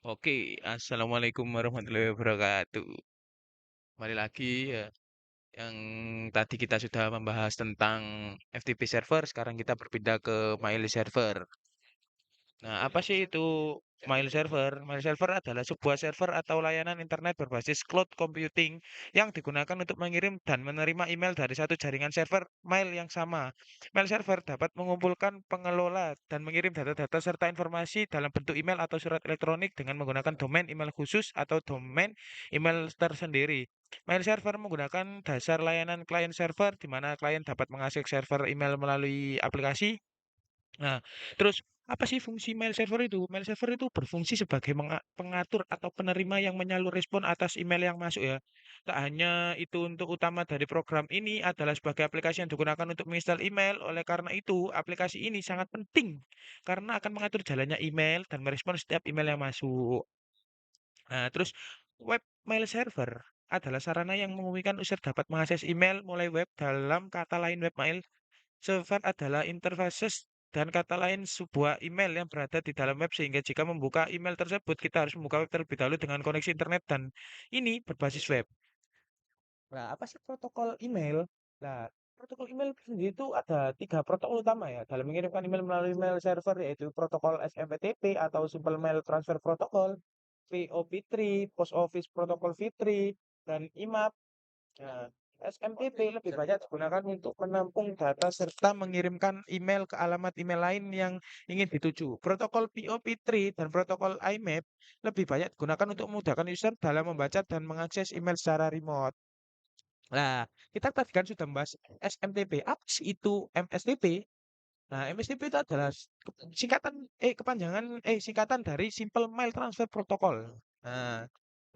Oke, Assalamualaikum warahmatullahi wabarakatuh. Kembali lagi ya, yang tadi kita sudah membahas tentang FTP server, sekarang kita berpindah ke Mail server. Nah, apa sih itu Mail server? Mail server adalah sebuah server atau layanan internet berbasis cloud computing yang digunakan untuk mengirim dan menerima email dari satu jaringan server mail yang sama. Mail server dapat mengumpulkan, pengelola, dan mengirim data-data serta informasi dalam bentuk email atau surat elektronik dengan menggunakan domain email khusus atau domain email tersendiri. Mail server menggunakan dasar layanan client server, di mana klien dapat mengakses server email melalui aplikasi. Nah, terus apa sih fungsi mail server itu? Mail server itu berfungsi sebagai pengatur atau penerima yang menyalur respon atas email yang masuk ya. Tak hanya itu untuk utama dari program ini adalah sebagai aplikasi yang digunakan untuk menginstal email. Oleh karena itu, aplikasi ini sangat penting karena akan mengatur jalannya email dan merespon setiap email yang masuk. Nah, terus web mail server adalah sarana yang memungkinkan user dapat mengakses email mulai web dalam kata lain web mail server adalah interfaces dan kata lain sebuah email yang berada di dalam web sehingga jika membuka email tersebut kita harus membuka web terlebih dahulu dengan koneksi internet dan ini berbasis web. Nah, apa sih protokol email? Nah, protokol email sendiri itu ada tiga protokol utama ya dalam mengirimkan email melalui mail server yaitu protokol SMTP atau Simple Mail Transfer Protocol, POP3, Post Office Protocol V3, dan IMAP. Nah, SMTP lebih banyak digunakan untuk menampung data serta mengirimkan email ke alamat email lain yang ingin dituju. Protokol POP3 dan protokol IMAP lebih banyak digunakan untuk memudahkan user dalam membaca dan mengakses email secara remote. Nah, kita tadi kan sudah membahas SMTP. Apa sih itu MSTP? Nah, MSTP itu adalah singkatan dari Simple Mail Transfer Protocol.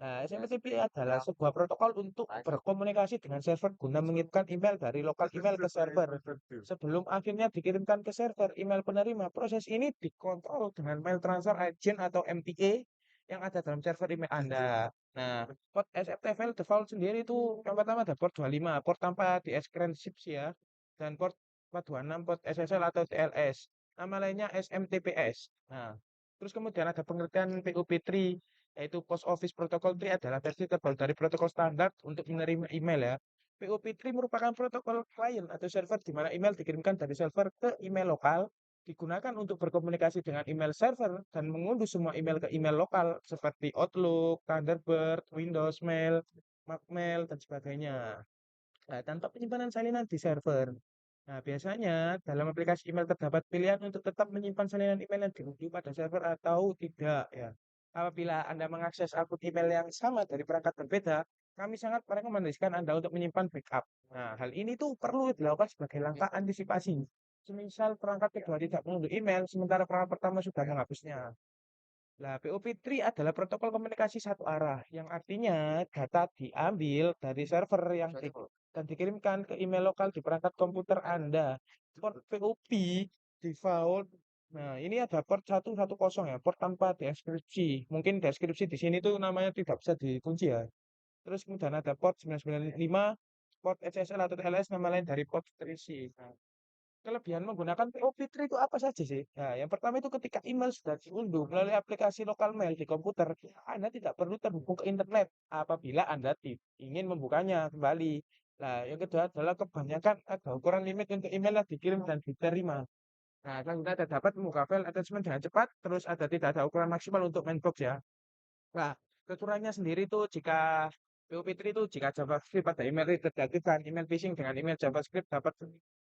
Nah, SMTP adalah sebuah protokol untuk berkomunikasi dengan server guna mengirimkan email dari lokal email ke server. Sebelum akhirnya dikirimkan ke server email penerima, proses ini dikontrol dengan mail transfer agent atau MTA yang ada dalam server email Anda. Nah, port SFTFL default sendiri itu yang pertama ada port 25, port tanpa di sih ya, dan port 426 port SSL atau TLS. Nama lainnya SMTPS. Nah, terus kemudian ada pengertian POP3, yaitu Post Office Protocol 3 adalah versi terbaru dari protokol standar untuk menerima email ya. POP3 merupakan protokol klien atau server di mana email dikirimkan dari server ke email lokal, digunakan untuk berkomunikasi dengan email server dan mengunduh semua email ke email lokal seperti Outlook, Thunderbird, Windows Mail, Macmail, dan sebagainya. Nah, tanpa penyimpanan salinan di server. Nah, biasanya dalam aplikasi email terdapat pilihan untuk tetap menyimpan salinan email yang diunduh pada server atau tidak ya. Apabila Anda mengakses akun email yang sama dari perangkat berbeda, kami sangat merekomendasikan Anda untuk menyimpan backup. Nah, hal ini tuh perlu dilakukan sebagai langkah antisipasi. Semisal perangkat kedua tidak mengunduh email, sementara perangkat pertama sudah menghapusnya. Nah, POP3 adalah protokol komunikasi satu arah, yang artinya data diambil dari server dan dikirimkan ke email lokal di perangkat komputer Anda. Port POP default. Nah, ini ada port 110 ya, port tanpa deskripsi. Mungkin deskripsi di sini tuh namanya tidak bisa dikunci ya. Terus kemudian ada port 995, port SSL atau TLS nama lain dari port terisi. Nah, kelebihan menggunakan PO Fitri itu apa saja sih? Nah, yang pertama itu ketika email sudah diunduh melalui aplikasi lokal mail di komputer, Anda tidak perlu terhubung ke internet apabila Anda ingin membukanya kembali. Nah, yang kedua adalah kebanyakan ada ukuran limit untuk email yang dikirim dan diterima. Nah, selanjutnya ada dapat membuka file attachment dengan cepat, terus ada tidak ada ukuran maksimal untuk mailbox ya. Nah, kekurangannya sendiri itu jika PO Fitri itu jika JavaScript pada email itu tergantikan email phishing dengan email JavaScript dapat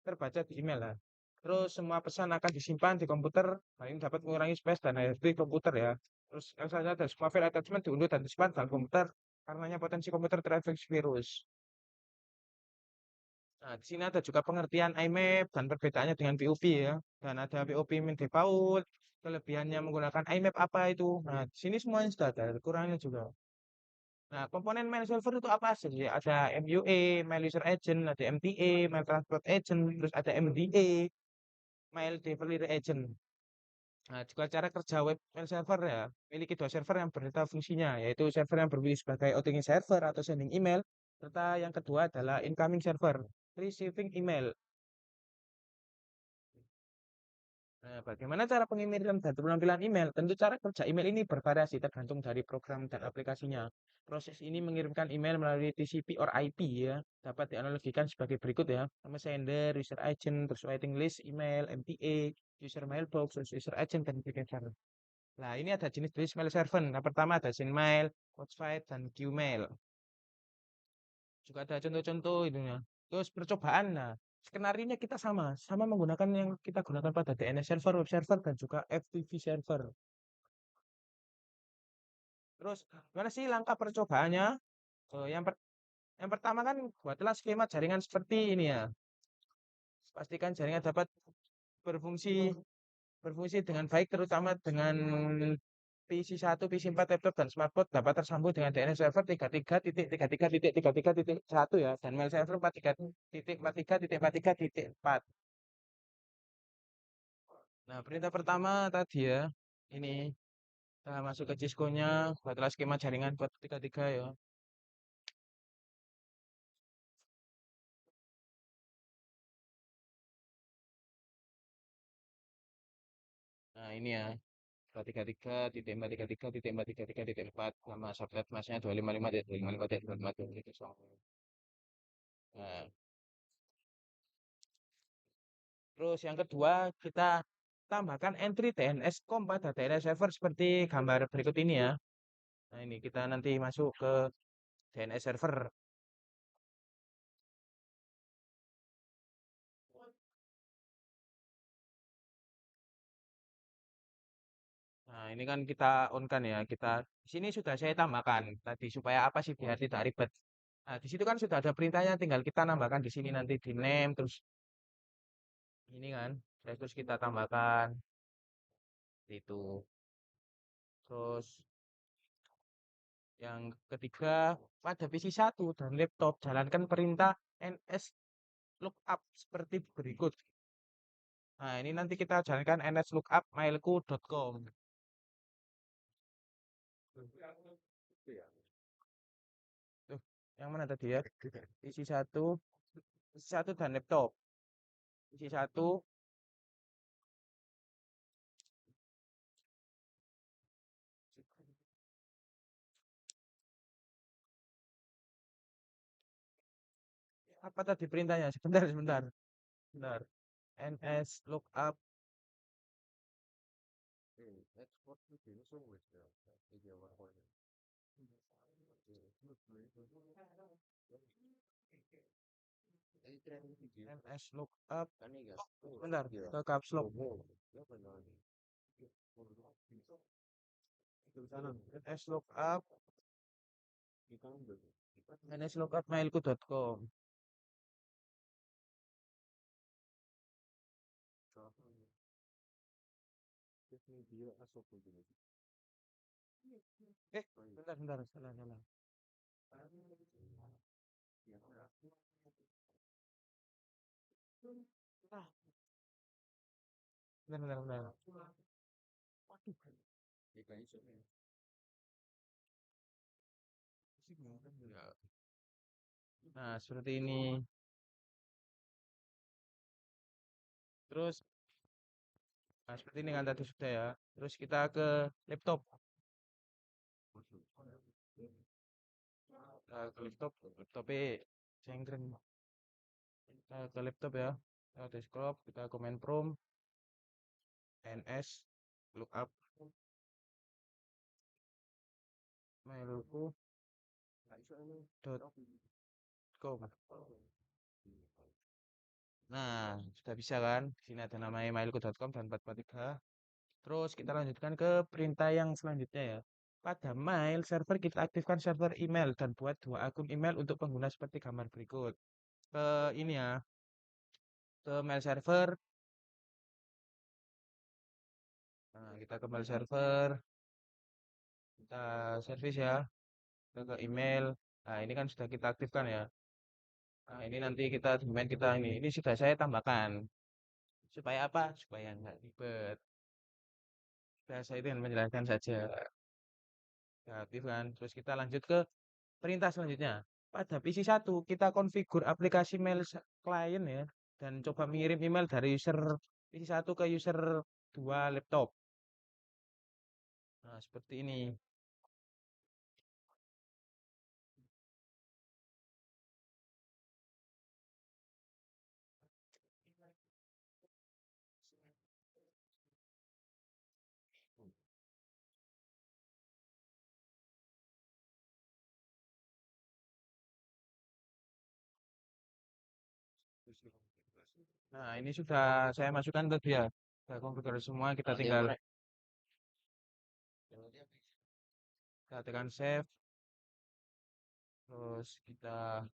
terbaca di email lah. Terus semua pesan akan disimpan di komputer. Nah, ini dapat mengurangi space dan HDD komputer ya. Terus yang selanjutnya ada semua file attachment diunduh dan disimpan dalam komputer karenanya potensi komputer terinfeksi virus. Nah, di sini ada juga pengertian IMAP dan perbedaannya dengan POP ya. Dan ada POP min default, kelebihannya menggunakan IMAP apa itu. Nah, di sini semuanya sudah ada, kurangnya juga. Nah, komponen mail server itu apa sih? Ada MUA, mail user agent, ada MTA, mail transport agent, terus ada MDA, mail delivery agent. Nah, juga cara kerja web mail server ya, memiliki dua server yang berbeda fungsinya, yaitu server yang berfungsi sebagai outgoing server atau sending email, serta yang kedua adalah incoming server, receiving email. Nah, bagaimana cara pengiriman dan penampilan email? Tentu cara kerja email ini bervariasi tergantung dari program dan aplikasinya. Proses ini mengirimkan email melalui TCP or IP ya, dapat dianalogikan sebagai berikut ya. Nama sender, user agent, terus waiting list, email, MTA, user mailbox, terus user agent, dan server. Nah, ini ada jenis-jenis mail server. Yang pertama ada Sendmail, Hotfire, dan Qmail. Juga ada contoh-contoh itunya. Terus percobaan, nah skenario kita sama menggunakan yang kita gunakan pada DNS server, web server, dan juga FTP server. Terus gimana sih langkah percobaannya? Oh, yang pertama kan buatlah skema jaringan seperti ini ya. Pastikan jaringan dapat berfungsi berfungsi dengan baik, terutama dengan PC1, PC4, laptop, dan smartphone dapat tersambung dengan DNS server 33.33.33.1 ya, dan mail server 43.43.43.4. Nah, perintah pertama tadi ya, ini kita masuk ke Cisco-nya, buatlah skema jaringan buat 33 ya. Nah, ini ya, 433.433.433.4, nama subnet masnya 255.255.255. Nah, terus yang kedua, kita tambahkan entry DNS.com pada DNS server seperti gambar berikut ini ya. Nah, ini kita nanti masuk ke DNS server. Nah, ini kan kita on kan ya. Kita di sini sudah saya tambahkan tadi supaya apa sih biar tidak ribet. Nah, di situ kan sudah ada perintahnya, tinggal kita nambahkan di sini nanti di name terus ini kan. Terus kita tambahkan itu. Terus yang ketiga, pada PC1 dan laptop jalankan perintah ns lookup seperti berikut. Nah, ini nanti kita jalankan ns lookup mailku.com. Tuh, yang mana tadi ya? PC1 dan laptop. PC1 apa tadi perintahnya? Sebentar, sebentar. Benar. NS lookup. NS lookup. Benar. Ke caps lock. NS lookup. NS lookup mailku.com. Bentar, bentar. Salah, salah. Ah, bentar, bentar, bentar. Waduh. Nah, seperti ini. Terus, nah, seperti ini kan tadi sudah ya. Terus kita ke laptop. Ke laptop, laptopnya cengkring. Kita ke laptop ya. Kita desktop, kita command prompt, ns lookup mailku.com. Nah, sudah bisa kan? Di sini ada nama emailku.com dan 443. Terus kita lanjutkan ke perintah yang selanjutnya ya. Pada mail server kita aktifkan server email dan buat dua akun email untuk pengguna seperti gambar berikut. Ke ini ya, ke mail server. Nah, kita ke mail server, kita service ya, kita ke email. Nah, ini kan sudah kita aktifkan ya. Nah, ini nanti kita domain kita ini sudah saya tambahkan. Supaya apa? Supaya nggak ribet. Saya itu menjelaskan saja. Ya, aktifkan. Terus kita lanjut ke perintah selanjutnya. Pada PC1 kita konfigur aplikasi mail klien ya dan coba mengirim email dari user PC1 ke user dua laptop. Nah, seperti ini. Nah, ini sudah saya masukkan tadi ya ke komputer semua. Kita tekan save, terus kita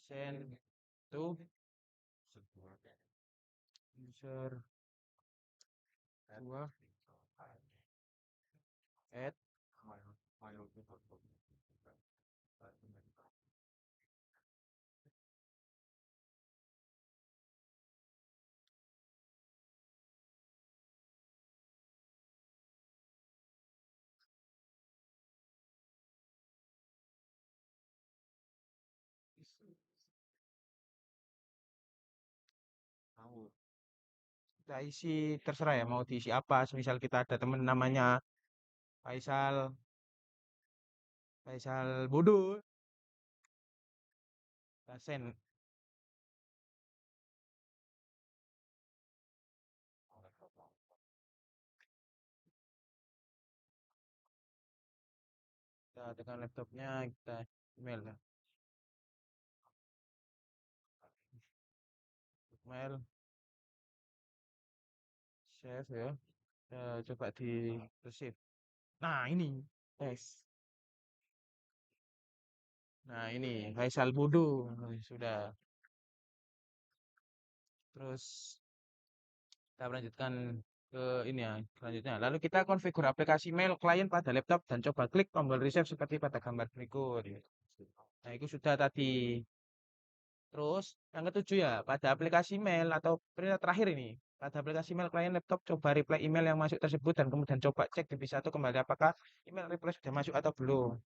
send to user dua at kita isi terserah ya mau diisi apa. Misal kita ada teman namanya Faisal, Faisal Bodoh, kita send. Kita tekan laptopnya, kita email ya. Email, save ya. Coba di receive. Nah, ini. Yes. Nah, ini Faisal Bodoh. Sudah. Terus kita lanjutkan ke ini ya, selanjutnya. Lalu kita konfigur aplikasi mail klien pada laptop dan coba klik tombol reset seperti pada gambar berikut. Nah, itu sudah tadi. Terus yang ketujuh ya, pada aplikasi mail atau perintah terakhir ini, pada aplikasi mail klien laptop coba reply email yang masuk tersebut dan kemudian coba cek di bisa satu kembali apakah email reply sudah masuk atau belum.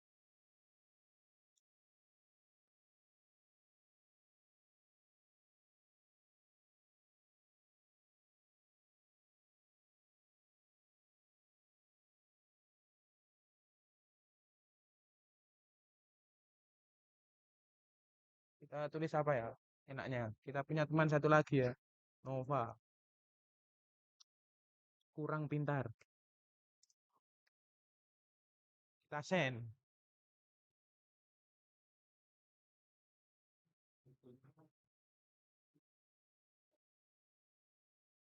Kita tulis apa ya? Enaknya. Kita punya teman satu lagi ya, Nova, kurang pintar. Kita send.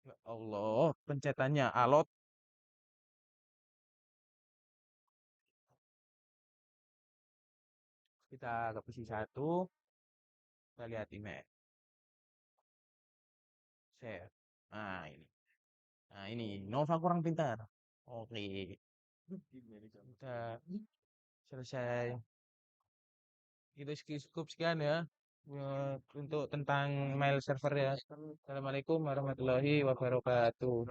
Ya Allah, pencetannya alot. Kita ke posisi satu, kita lihat email. Share. Nah, ini. Nah, ini Nova kurang pintar. Oke. Kita selesai. Itu cukup sekian ya untuk tentang mail server ya. Assalamualaikum warahmatullahi wabarakatuh.